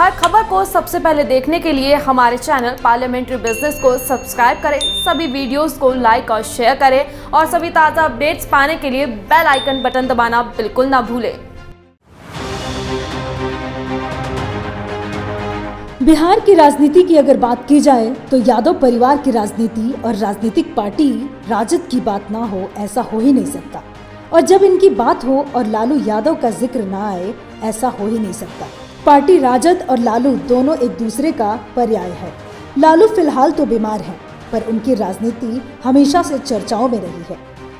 हर खबर को सबसे पहले देखने के लिए हमारे चैनल पार्लियामेंट्री बिजनेस को सब्सक्राइब करें, सभी वीडियोस को लाइक और शेयर करें और सभी ताज़ा अपडेट्स पाने के लिए बेल आइकन बटन दबाना बिल्कुल ना भूलें। बिहार की राजनीति की अगर बात की जाए तो यादव परिवार की राजनीति और राजनीतिक पार्टी राजद की बात ना हो ऐसा हो ही नहीं सकता, और जब इनकी बात हो और लालू यादव का जिक्र ना आए ऐसा हो ही नहीं सकता। पार्टी राजद और लालू दोनों एक दूसरे का पर्याय है। लालू फिलहाल तो बीमार हैं, पर उनकी राजनीति हमेशा से चर्चाओं में रही है।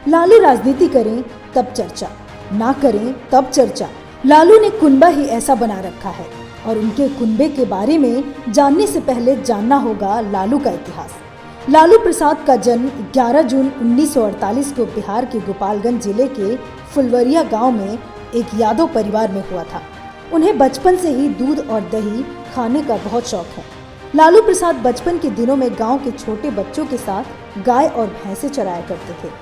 लालू राजनीति करें तब चर्चा, ना करें तब चर्चा। लालू ने कुनबा ही ऐसा बना रखा है, और उनके कुनबे के बारे में जानने से पहले जानना होगा लालू का इतिहास। लालू प्रसाद का जन्म 11 जून 1948 को बिहार के गोपालगंज जिले के फुलवरिया गांव में एक यादव परिवार में हुआ था। उन्हें बचपन से ही दूध और दही खाने का बहुत शौक है। लालू प्रसाद बचपन के दिनों में गांव के छोटे बच्चों के साथ गाय और भैंसे चराया करते थे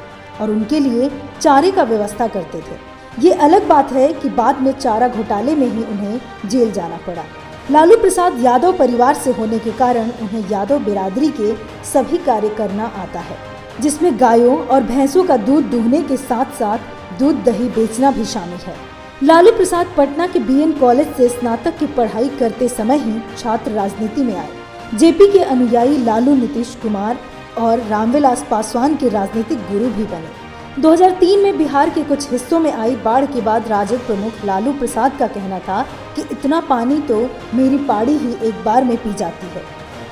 और उनके लिए चारे का व्यवस्था करते थे। ये अलग बात है कि बाद में चारा घोटाले में ही उन्हें जेल जाना पड़ा। लालू प्रसाद यादव परिवार से होने के कारण उन्हें यादव बिरादरी के सभी कार्य करना आता है, जिसमें गायों और भैंसों का दूध दूहने के साथ साथ दूध दही बेचना भी शामिल है। लालू प्रसाद पटना के बीएन कॉलेज से स्नातक की पढ़ाई करते समय ही छात्र राजनीति में आए। जेपी के अनुयायी लालू नीतीश कुमार और रामविलास पासवान के राजनीतिक गुरु भी बने। 2003 में बिहार के कुछ हिस्सों में आई बाढ़ के बाद राजद प्रमुख लालू प्रसाद का कहना था कि इतना पानी तो मेरी पाड़ी ही एक बार में पी जाती है।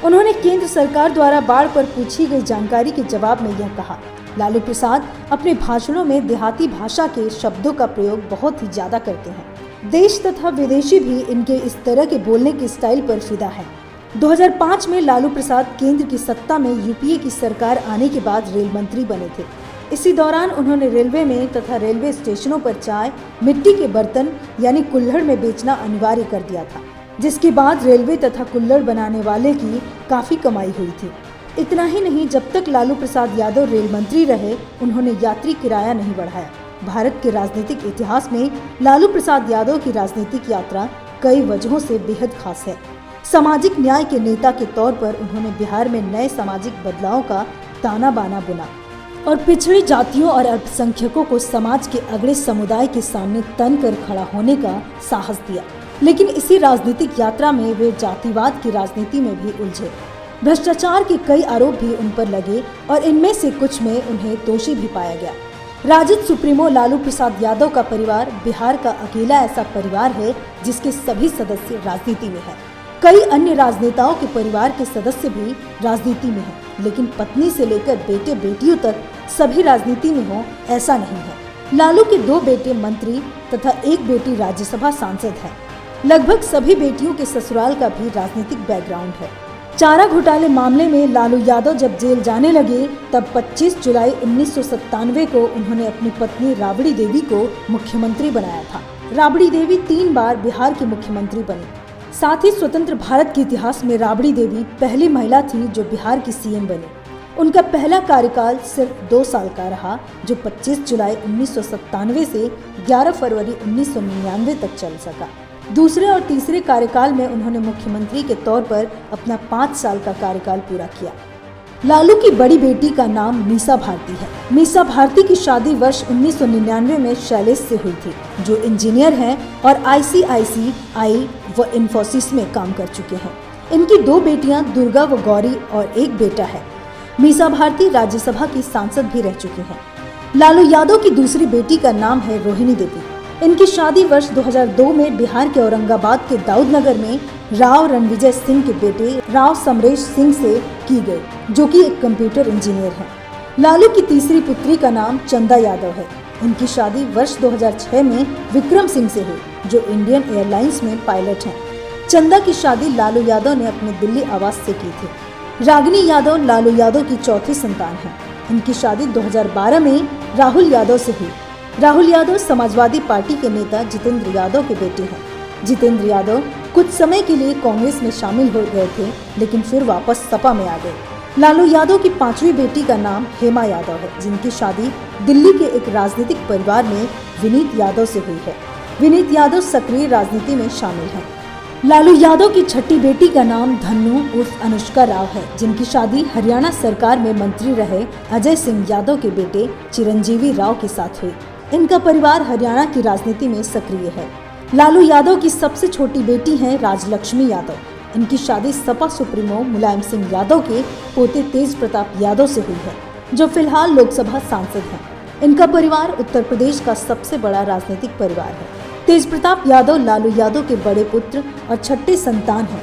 उन्होंने केंद्र सरकार द्वारा बाढ़ पर पूछी गई जानकारी के जवाब में यह कहा। लालू प्रसाद अपने भाषणों में देहाती भाषा के शब्दों का प्रयोग बहुत ही ज्यादा करते हैं। देश तथा विदेशी भी इनके इस तरह के बोलने के स्टाइल पर फिदा है। 2005 में लालू प्रसाद केंद्र की सत्ता में यूपीए की सरकार आने के बाद रेल मंत्री बने थे। इसी दौरान उन्होंने रेलवे में तथा रेलवे स्टेशनों पर चाय मिट्टी के बर्तन यानी कुल्हड़ में बेचना अनिवार्य कर दिया था, जिसके बाद रेलवे तथा कुल्हड़ बनाने वाले की काफी कमाई हुई थी। इतना ही नहीं, जब तक लालू प्रसाद यादव रेल मंत्री रहे उन्होंने यात्री किराया नहीं बढ़ाया। भारत के राजनीतिक इतिहास में लालू प्रसाद यादव की राजनीतिक यात्रा कई वजहों से बेहद खास है। सामाजिक न्याय के नेता के तौर पर उन्होंने बिहार में नए सामाजिक बदलाव का ताना बाना बुना और पिछड़ी जातियों और अल्पसंख्यकों को समाज के अगड़े समुदाय के सामने तन कर खड़ा होने का साहस दिया। लेकिन इसी राजनीतिक यात्रा में वे जातिवाद की राजनीति में भी उलझे। भ्रष्टाचार के कई आरोप भी उन पर लगे और इनमें से कुछ में उन्हें दोषी भी पाया गया। राजद सुप्रीमो लालू प्रसाद यादव का परिवार बिहार का अकेला ऐसा परिवार है जिसके सभी सदस्य राजनीति में हैं। कई अन्य राजनेताओं के परिवार के सदस्य भी राजनीति में हैं, लेकिन पत्नी से लेकर बेटे बेटियों तक सभी राजनीति में हो ऐसा नहीं है। लालू के 2 बेटे मंत्री तथा 1 बेटी राज्यसभा सांसद है। लगभग सभी बेटियों के ससुराल का भी राजनीतिक बैकग्राउंड है। चारा घोटाले मामले में लालू यादव जब जेल जाने लगे तब 25 जुलाई 1997 को उन्होंने अपनी पत्नी राबड़ी देवी को मुख्यमंत्री बनाया था। राबड़ी देवी 3 बार बिहार की मुख्यमंत्री बनी। साथ ही स्वतंत्र भारत के इतिहास में राबड़ी देवी पहली महिला थी जो बिहार की सीएम बनी। उनका पहला कार्यकाल सिर्फ 2 साल का रहा, जो 25 जुलाई 1997 से 11 फरवरी 1999 तक चल सका। दूसरे और तीसरे कार्यकाल में उन्होंने मुख्यमंत्री के तौर पर अपना 5 साल का कार्यकाल पूरा किया। लालू की बड़ी बेटी का नाम मीसा भारती है। मीसा भारती की शादी वर्ष 1999 में शैलेश से हुई थी, जो इंजीनियर हैं और ICICI व इन्फोसिस में काम कर चुके हैं। इनकी 2 बेटियां दुर्गा व गौरी और 1 बेटा है। मीसा भारती राज्यसभा की सांसद भी रह चुकी हैं। लालू यादव की दूसरी बेटी का नाम है रोहिणी देवी। इनकी शादी वर्ष 2002 में बिहार के औरंगाबाद के दाऊदनगर में राव रणविजय सिंह के बेटे राव समरेश सिंह से की गई, जो कि एक कंप्यूटर इंजीनियर हैं। लालू की तीसरी पुत्री का नाम चंदा यादव है। इनकी शादी वर्ष 2006 में विक्रम सिंह से हुई, जो इंडियन एयरलाइंस में पायलट हैं। चंदा की शादी लालू यादव ने अपने दिल्ली आवास से की थी। रागिनी यादव लालू यादव की चौथी संतान है। इनकी शादी 2012 में राहुल यादव से हुई। राहुल यादव समाजवादी पार्टी के नेता जितेंद्र यादव के बेटे हैं। जितेंद्र यादव कुछ समय के लिए कांग्रेस में शामिल हो गए थे, लेकिन फिर वापस सपा में आ गए। लालू यादव की 5वीं बेटी का नाम हेमा यादव है, जिनकी शादी दिल्ली के एक राजनीतिक परिवार में विनीत यादव से हुई है। विनीत यादव सक्रिय राजनीति में शामिल हैं। लालू यादव की छठी बेटी का नाम धन्नू उर्फ अनुष्का राव है, जिनकी शादी हरियाणा सरकार में मंत्री रहे अजय सिंह यादव के बेटे चिरंजीवी राव के साथ हुई। इनका परिवार हरियाणा की राजनीति में सक्रिय है। लालू यादव की सबसे छोटी बेटी है राजलक्ष्मी यादव। इनकी शादी सपा सुप्रीमो मुलायम सिंह यादव के पोते तेज प्रताप यादव से हुई है, जो फिलहाल लोकसभा सांसद हैं। इनका परिवार उत्तर प्रदेश का सबसे बड़ा राजनीतिक परिवार है। तेज प्रताप यादव लालू यादव के बड़े पुत्र और छठे संतान हैं।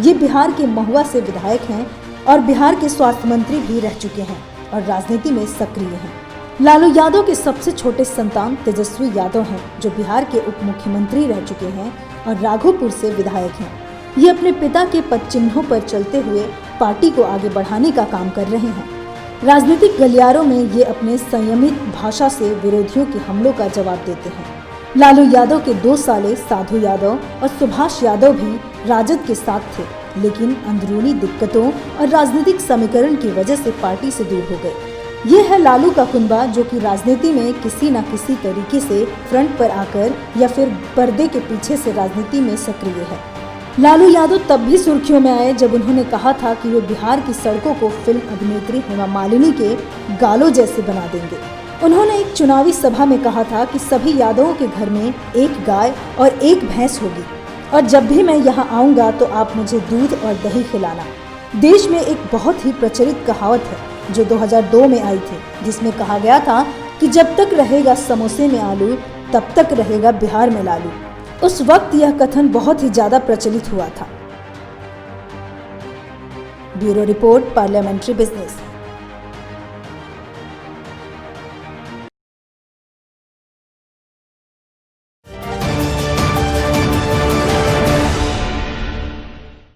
ये बिहार के महुआ से विधायक हैं और बिहार के स्वास्थ्य मंत्री भी रह चुके हैं और राजनीति में सक्रिय हैं। लालू यादव के सबसे छोटे संतान तेजस्वी यादव हैं, जो बिहार के उप मुख्यमंत्री रह चुके हैं और राघोपुर से विधायक हैं। ये अपने पिता के पद चिन्हों पर चलते हुए पार्टी को आगे बढ़ाने का काम कर रहे हैं। राजनीतिक गलियारों में ये अपने संयमित भाषा से विरोधियों के हमलों का जवाब देते हैं। लालू यादव के 2 साले साधु यादव और सुभाष यादव भी राजद के साथ थे, लेकिन अंदरूनी दिक्कतों और राजनीतिक समीकरण की वजह से पार्टी से दूर हो गए। ये है लालू का कुनबा, जो कि राजनीति में किसी न किसी तरीके से फ्रंट पर आकर या फिर पर्दे के पीछे से राजनीति में सक्रिय है। लालू यादव तब भी सुर्खियों में आए जब उन्होंने कहा था कि वे बिहार की सड़कों को फिल्म अभिनेत्री हेमा मालिनी के गालों जैसे बना देंगे। उन्होंने एक चुनावी सभा में कहा था कि सभी यादवों के घर में एक गाय और एक भैंस होगी और जब भी मैं यहाँ आऊँगा तो आप मुझे दूध और दही खिलाना। देश में एक बहुत ही प्रचलित कहावत है जो 2002 में आई थी, जिसमें कहा गया था कि जब तक रहेगा समोसे में आलू तब तक रहेगा बिहार में लालू। उस वक्त यह कथन बहुत ही ज्यादा प्रचलित हुआ था। Bureau report, parliamentary business.